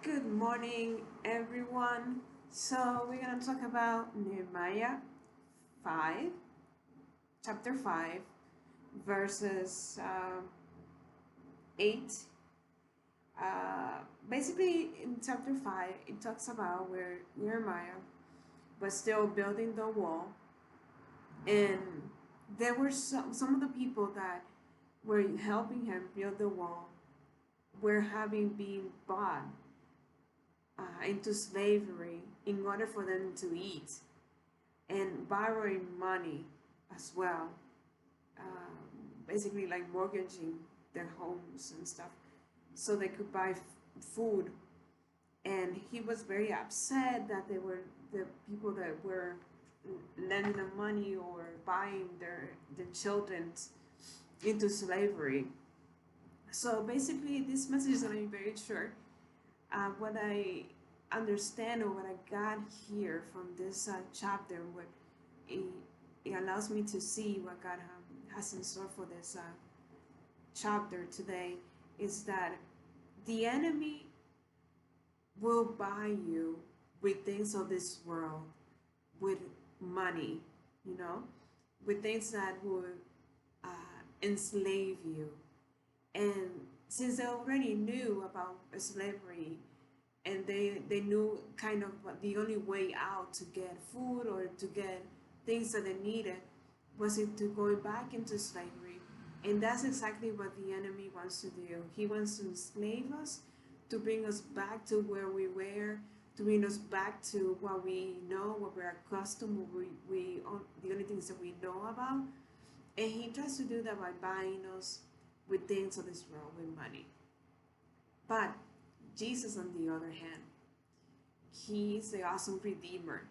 Good morning, everyone. So, we're going to talk about Nehemiah 5, chapter 5, verses 8. Basically, in chapter 5, it talks about where Nehemiah was still building the wall, and there were some of the people that were helping him build the wall were having been bought into slavery in order for them to eat and borrowing money as well, basically like mortgaging their homes and stuff so they could buy food. And he was very upset that they were the people that were lending them money or buying their children into slavery. So basically, this message is going to be very short. What I understand or what I got here from this chapter, what it, it allows me to see what God has in store for this chapter today, is that the enemy will buy you with things of this world, with money, you know, with things that will uh, enslave you. And since they already knew about slavery, and they knew kind of the only way out to get food or to get things that they needed was to going back into slavery. And that's exactly what the enemy wants to do. He wants to enslave us, to bring us back to where we were, to bring us back to what we know, what we're accustomed, the only things that we know about. And he tries to do that by buying us with things of this world, with money. But Jesus, on the other hand, he is the awesome Redeemer.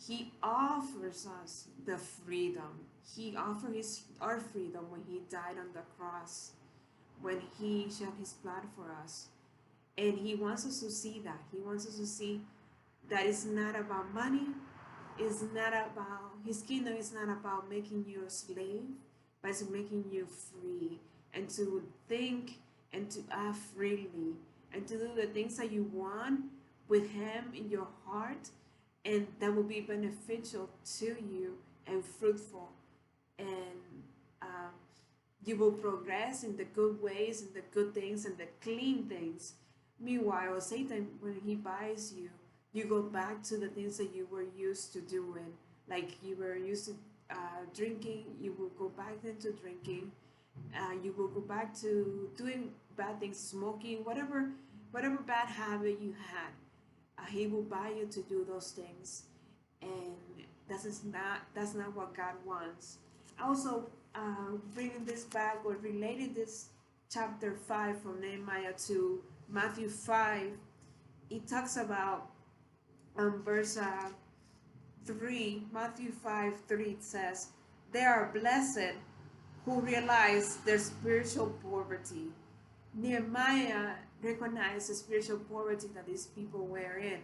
He offers us the freedom. He offered our freedom when he died on the cross, when he shed his blood for us. And he wants us to see that. He wants us to see that it's not about money. It's not about, his kingdom is not about making you a slave, but it's making you free and to think and to act freely and to do the things that you want with him in your heart, and that will be beneficial to you and fruitful, and uh, you will progress in the good ways and the good things and the clean things. Meanwhile, Satan, when he buys you, you go back to the things that you were used to doing. Like you were used to drinking, you will go back into drinking. You will go back to doing bad things, smoking, whatever bad habit you had. He will buy you to do those things, and that's not what God wants. Also, bringing this back or relating this chapter 5 from Nehemiah to Matthew 5, it talks about verse 3, Matthew 5 3, it says, "They are blessed who realize their spiritual poverty." Nehemiah recognized the spiritual poverty that these people were in,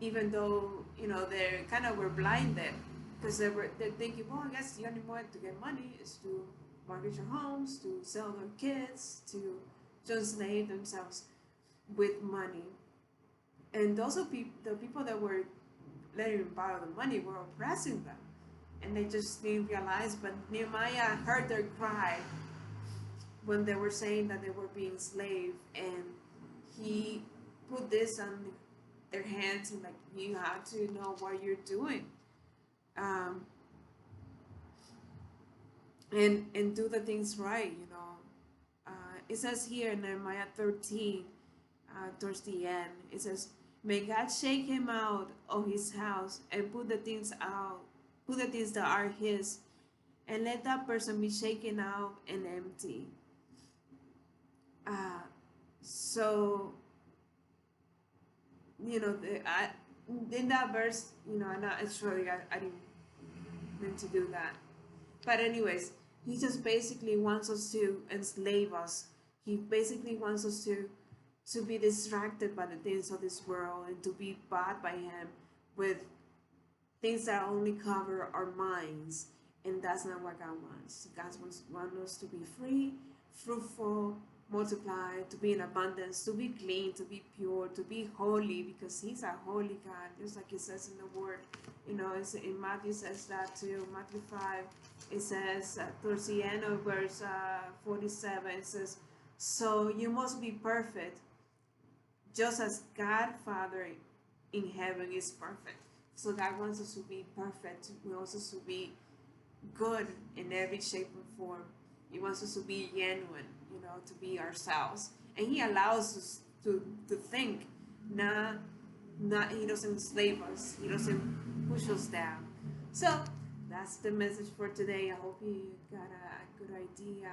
even though they kind of were blinded because they're thinking, well, I guess the only way to get money is to mortgage their homes, to sell their kids, to enslave themselves with money. And those are the people that were letting them borrow the money were oppressing them, and they just didn't realize. But Nehemiah heard their cry when they were saying that they were being enslaved, and he put this on their hands and like, you have to know what you're doing, um, and do the things right. It says here in Nehemiah 13, towards the end, it says, "May God shake him out of his house and put the things that are his, and let that person be shaken out and empty." Uh, so, in that verse, I'm not sure I didn't mean to do that. But anyways, he just basically wants us to enslave us. He basically wants us to be distracted by the things of this world and to be bought by him with things that only cover our minds. And that's not what God wants. God wants us to be free, fruitful, multiply, to be in abundance, to be clean, to be pure, to be holy, because He's a holy God, just like it says in the Word. It's, in Matthew says that too. Matthew 5, it says towards the end of verse 47, it says, "So you must be perfect, just as God Father in heaven is perfect." So God wants us to be perfect. He wants us to be good in every shape and form. He wants us to be genuine, to be ourselves. And He allows us to think. Not, He doesn't enslave us. He doesn't push us down. So that's the message for today. I hope you got a good idea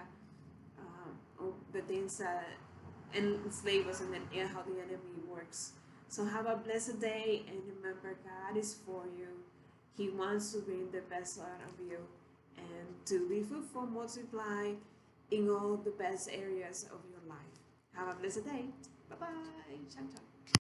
of the things that enslave us and how the enemy works. So have a blessed day, and remember, God is for you. He wants to bring the best out of you and to be fruitful, multiply in all the best areas of your life. Have a blessed day. Bye bye. Ciao, ciao.